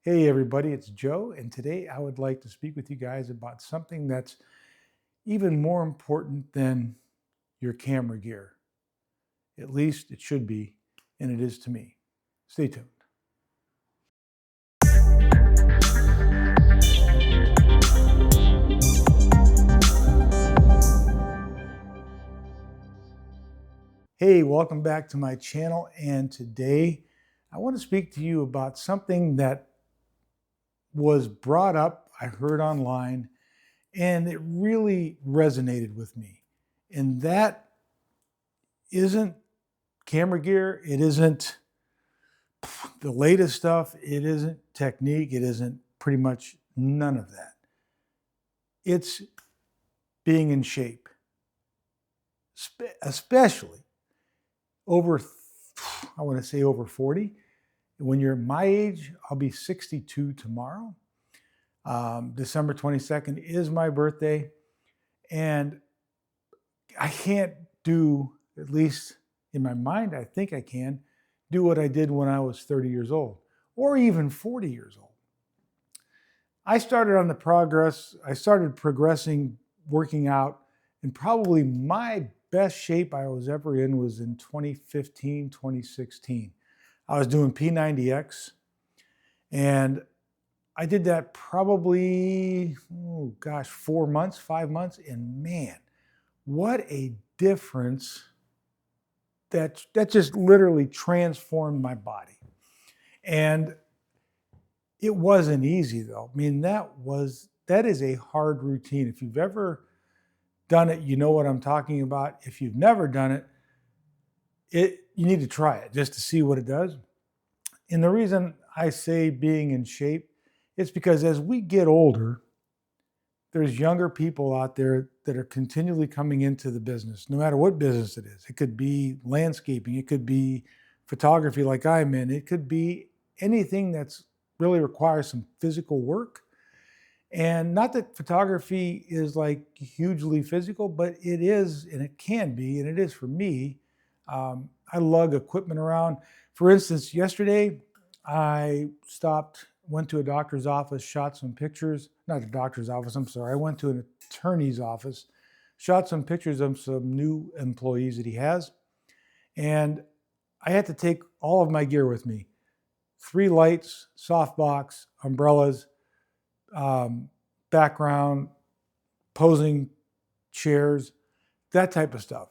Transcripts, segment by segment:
Hey everybody, it's Joe, and today I would like to speak with you guys about something that's even more important than your camera gear. At least it should be, and it is to me. Stay tuned. Hey, welcome back to my channel, and today I want to speak to you about something that was brought up, I heard online, and it really resonated with me. And that isn't camera gear, it isn't the latest stuff, it isn't technique, it isn't pretty much none of that. It's being in shape, especially over, I want to say over 40. When you're my age, I'll be 62 tomorrow. December 22nd is my birthday, and I can't do, at least in my mind, I think I can, do what I did when I was 30 years old, or even 40 years old. I started progressing, working out, and probably my best shape I was ever in was in 2015, 2016. I was doing P90X, and I did that probably, 4 months, 5 months, and man, what a difference. That just literally transformed my body. And it wasn't easy though. I mean, that is a hard routine. If you've ever done it, you know what I'm talking about. If you've never done it, you need to try it just to see what it does. And the reason I say being in shape, it's because as we get older, there's younger people out there that are continually coming into the business, no matter what business it is. It could be landscaping, it could be photography like I'm in, it could be anything that's really requires some physical work. And not that photography is like hugely physical, but it is, and it can be, and it is for me. I lug equipment around. For instance, yesterday I went to a doctor's office, shot some pictures, not a doctor's office, I'm sorry. I went to an attorney's office, shot some pictures of some new employees that he has. And I had to take all of my gear with me. 3 lights, softbox, umbrellas, background, posing chairs, that type of stuff.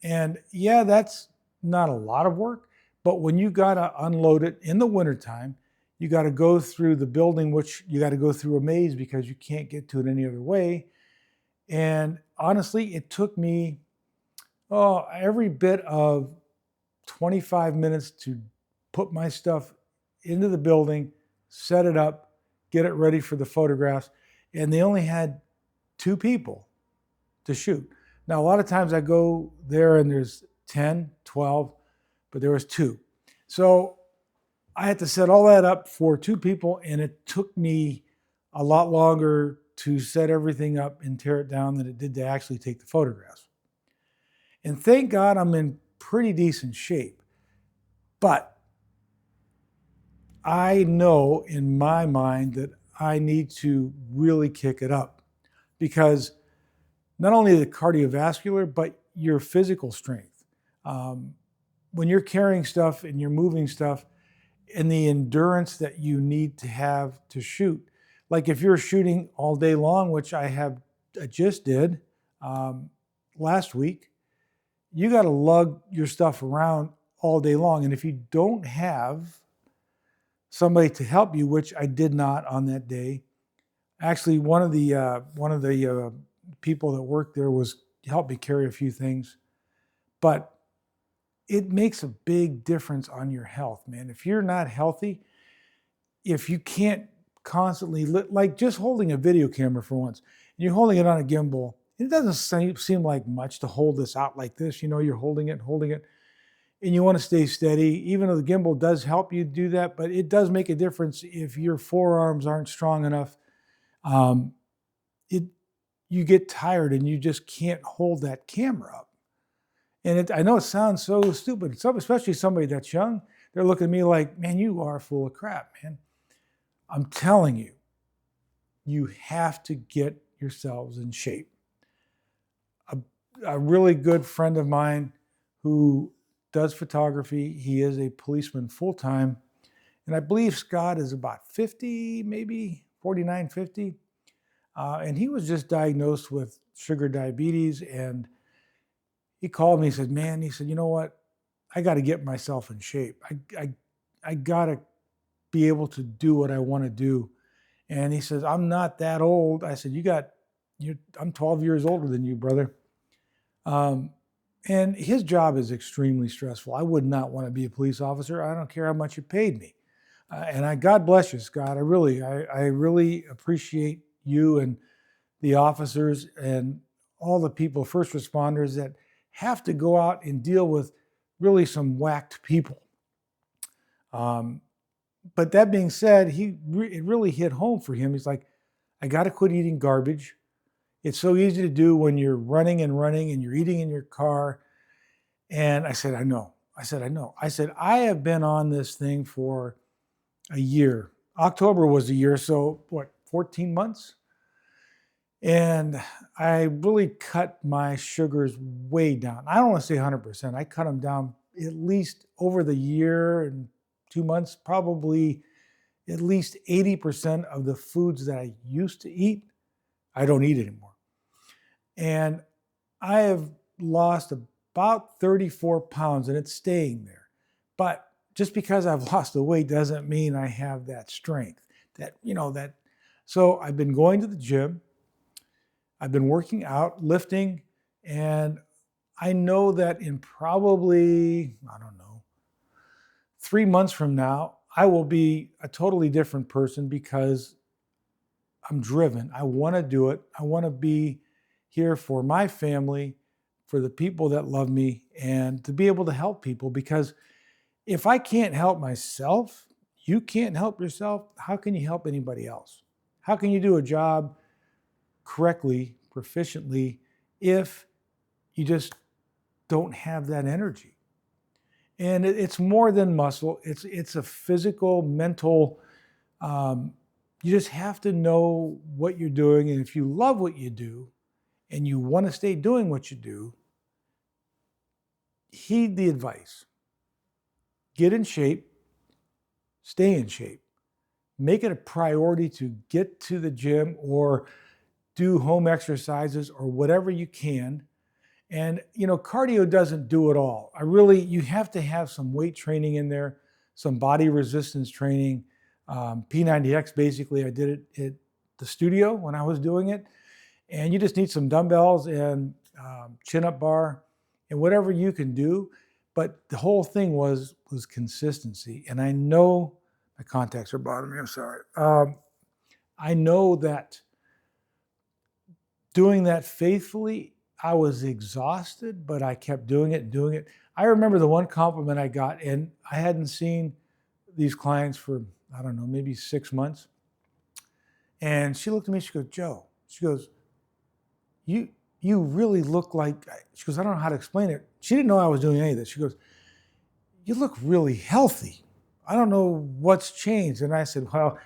And yeah, that's not a lot of work, but when you gotta unload it in the wintertime, you got to go through the building, which you got to go through a maze because you can't get to it any other way. And honestly, it took me every bit of 25 minutes to put my stuff into the building, set it up, get it ready for the photographs. And they only had 2 people to shoot. Now, a lot of times I go there and there's 10, 12, but there was 2. So I had to set all that up for 2 people, and it took me a lot longer to set everything up and tear it down than it did to actually take the photographs. And thank God I'm in pretty decent shape. But I know in my mind that I need to really kick it up, because not only the cardiovascular, but your physical strength. When you're carrying stuff and you're moving stuff, and the endurance that you need to have to shoot. Like if you're shooting all day long, which I just did last week, you got to lug your stuff around all day long. And if you don't have somebody to help you, which I did not on that day, actually one of the people that worked there helped me carry a few things, but it makes a big difference on your health, man. If you're not healthy, if you can't constantly, like just holding a video camera for once, and you're holding it on a gimbal, it doesn't seem like much to hold this out like this. You know, you're holding it, and you want to stay steady, even though the gimbal does help you do that, but it does make a difference if your forearms aren't strong enough. You get tired and you just can't hold that camera up. And I know it sounds so stupid, especially somebody that's young. They're looking at me like, man, you are full of crap, man. I'm telling you, you have to get yourselves in shape. A really good friend of mine who does photography, he is a policeman full-time, and I believe Scott is about 50, maybe 49, 50. And he was just diagnosed with sugar diabetes. And he called me, he said, man, he said, you know what? I got to get myself in shape. I got to be able to do what I want to do. And he says, I'm not that old. I said, I'm 12 years older than you, brother. And his job is extremely stressful. I would not want to be a police officer. I don't care how much you paid me. God bless you, Scott. I really appreciate you and the officers and all the people, first responders, that have to go out and deal with really some whacked people. But that being said, it really hit home for him. He's like, I got to quit eating garbage. It's so easy to do when you're running and you're eating in your car. And I said, I know. I said, I have been on this thing for a year. October was a year, so 14 months? And I really cut my sugars way down. I don't want to say 100%. I cut them down at least over the year and 2 months, probably at least 80% of the foods that I used to eat, I don't eat anymore. And I have lost about 34 pounds, and it's staying there. But just because I've lost the weight doesn't mean I have that strength. So I've been going to the gym. I've been working out, lifting, and I know that in probably, 3 months from now, I will be a totally different person because I'm driven. I want to do it. I want to be here for my family, for the people that love me, and to be able to help people. Because if I can't help myself, you can't help yourself, how can you help anybody else? How can you do a job correctly, proficiently, if you just don't have that energy? And it's more than muscle. It's a physical, mental, you just have to know what you're doing. And if you love what you do and you want to stay doing what you do, heed the advice. Get in shape, stay in shape. Make it a priority to get to the gym or do home exercises or whatever you can. And, cardio doesn't do it all. You have to have some weight training in there, some body resistance training. P90X, basically, I did it at the studio when I was doing it. And you just need some dumbbells and chin-up bar and whatever you can do. But the whole thing was consistency. And I know, my contacts are bothering me, I'm sorry. I know that doing that faithfully, I was exhausted, but I kept doing it. I remember the one compliment I got, and I hadn't seen these clients for, maybe 6 months. And she looked at me, she goes, Joe, she goes, you really look like, she goes, I don't know how to explain it. She didn't know I was doing any of this. She goes, you look really healthy. I don't know what's changed. And I said, well,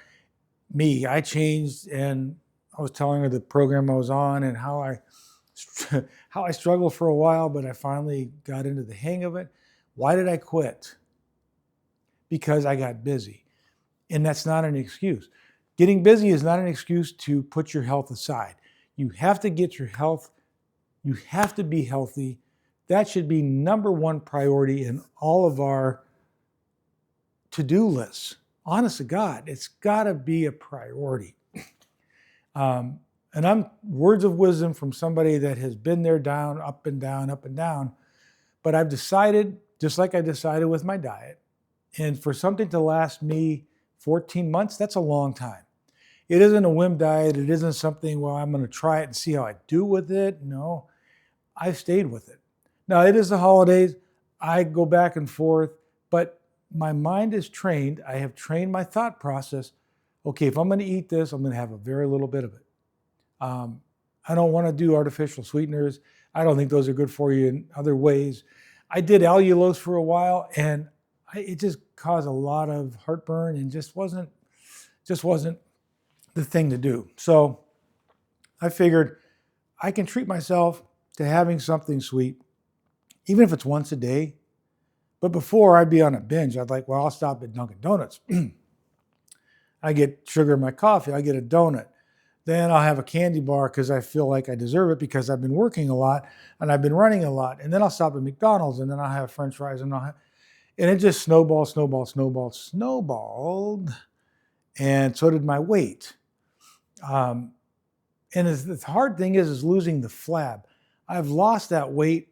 I changed, and I was telling her the program I was on and how I struggled for a while, but I finally got into the hang of it. Why did I quit? Because I got busy. And that's not an excuse. Getting busy is not an excuse to put your health aside. You have to get your health. You have to be healthy. That should be number one priority in all of our to-do lists. Honest to God, it's got to be a priority. And I'm words of wisdom from somebody that has been there, down, up and down, up and down. But I've decided, just like I decided with my diet, and for something to last me 14 months, that's a long time. It isn't a whim diet. It isn't something, well, I'm going to try it and see how I do with it. No, I've stayed with it. Now, it is the holidays. I go back and forth, but my mind is trained. I have trained my thought process. Okay, if I'm going to eat this, I'm going to have a very little bit of it. I don't want to do artificial sweeteners. I don't think those are good for you in other ways. I did allulose for a while, and it just caused a lot of heartburn and just wasn't, Just wasn't the thing to do. So I figured I can treat myself to having something sweet, even if it's once a day. But before I'd be on a binge, I'd like, well, I'll stop at Dunkin' Donuts. I get sugar in my coffee, I get a donut. Then I'll have a candy bar because I feel like I deserve it because I've been working a lot and I've been running a lot. And then I'll stop at McDonald's and then I'll have French fries and and it just snowballed. And so did my weight. And the hard thing is losing the flab. I've lost that weight,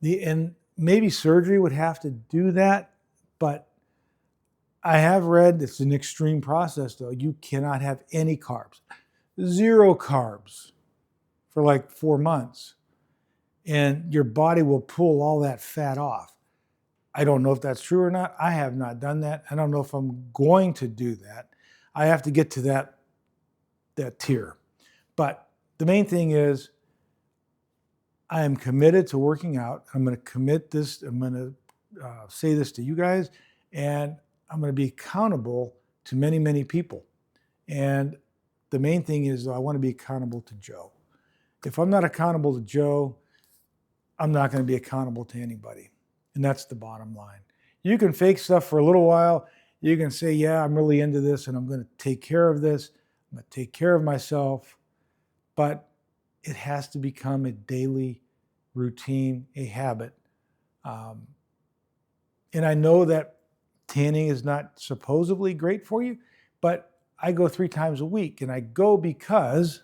and maybe surgery would have to do that, but I have read it's an extreme process though. You cannot have any carbs, 0 carbs for like 4 months, and your body will pull all that fat off. I don't know if that's true or not. I have not done that. I don't know if I'm going to do that. I have to get to that tier. But the main thing is I am committed to working out. I'm going to commit this. I'm going to say this to you guys, and I'm going to be accountable to many, many people. And the main thing is I want to be accountable to Joe. If I'm not accountable to Joe, I'm not going to be accountable to anybody. And that's the bottom line. You can fake stuff for a little while. You can say, yeah, I'm really into this and I'm going to take care of this. I'm going to take care of myself. But it has to become a daily routine, a habit. And I know that tanning is not supposedly great for you, but I go 3 times a week, and I go because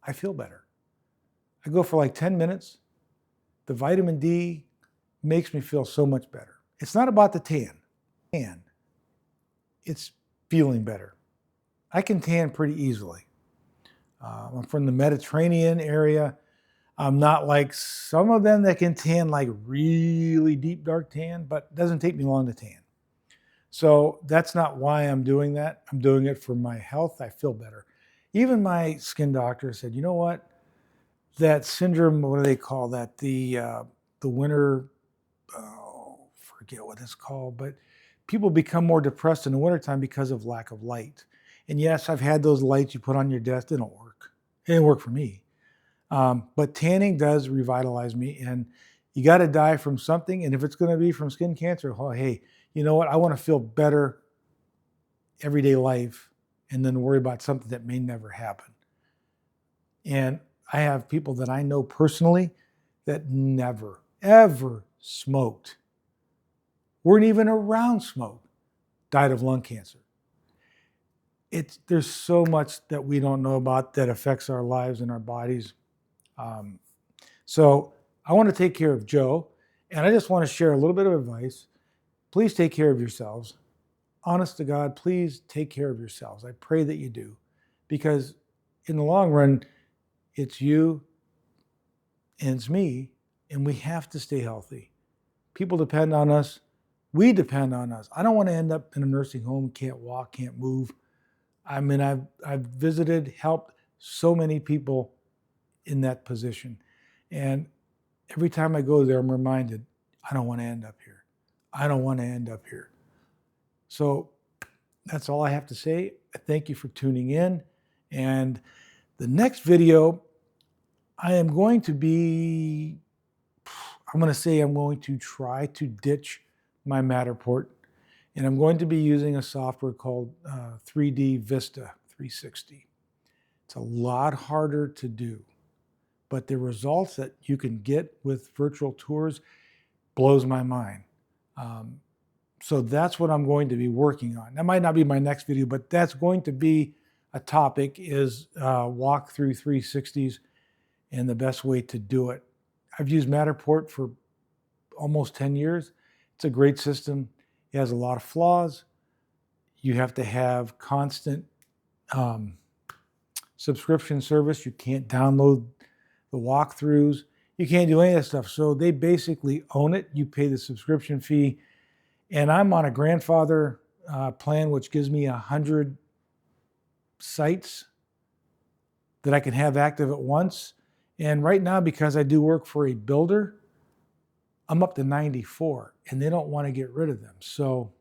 I feel better. I go for like 10 minutes. The vitamin D makes me feel so much better. It's not about the tan. It's feeling better. I can tan pretty easily. I'm from the Mediterranean area. I'm not like some of them that can tan like really deep dark tan, but it doesn't take me long to tan. So that's not why I'm doing that. I'm doing it for my health. I feel better. Even my skin doctor said, you know what? That syndrome, what do they call that? The winter, forget what it's called, but people become more depressed in the wintertime because of lack of light. And yes, I've had those lights you put on your desk. They don't work. It didn't work for me. But tanning does revitalize me, and you got to die from something. And if it's going to be from skin cancer, oh, hey, you know what? I want to feel better everyday life and then worry about something that may never happen. And I have people that I know personally that never, ever smoked, weren't even around smoke, died of lung cancer. There's so much that we don't know about that affects our lives and our bodies. So I want to take care of Joe, and I just want to share a little bit of advice. Please take care of yourselves. Honest to God, please take care of yourselves. I pray that you do, because in the long run, it's you and it's me, and we have to stay healthy. People depend on us. We depend on us. I don't want to end up in a nursing home, can't walk, can't move. I mean, I've visited, helped so many people in that position. And every time I go there, I'm reminded, I don't want to end up here. I don't want to end up here. So that's all I have to say. Thank you for tuning in. And the next video, I'm going to try to ditch my Matterport. And I'm going to be using a software called 3D Vista 360. It's a lot harder to do, but the results that you can get with virtual tours blows my mind. So that's what I'm going to be working on. That might not be my next video, but that's going to be a topic, is walk through 360s and the best way to do it. I've used Matterport for almost 10 years. It's a great system. It has a lot of flaws. You have to have constant subscription service. You can't download the walkthroughs. You can't do any of that stuff. So they basically own it. You pay the subscription fee. And I'm on a grandfather plan, which gives me 100 sites that I can have active at once. And right now, because I do work for a builder, I'm up to 94, and they don't want to get rid of them. So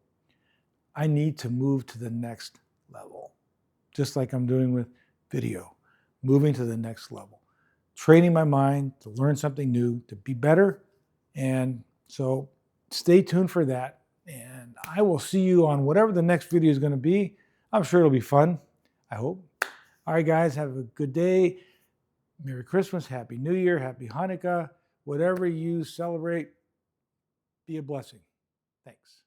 I need to move to the next level, just like I'm doing with video, moving to the next level, training my mind to learn something new, to be better. And so stay tuned for that. And I will see you on whatever the next video is going to be. I'm sure it'll be fun. I hope. All right, guys, have a good day. Merry Christmas, Happy New Year, Happy Hanukkah. Whatever you celebrate, be a blessing. Thanks.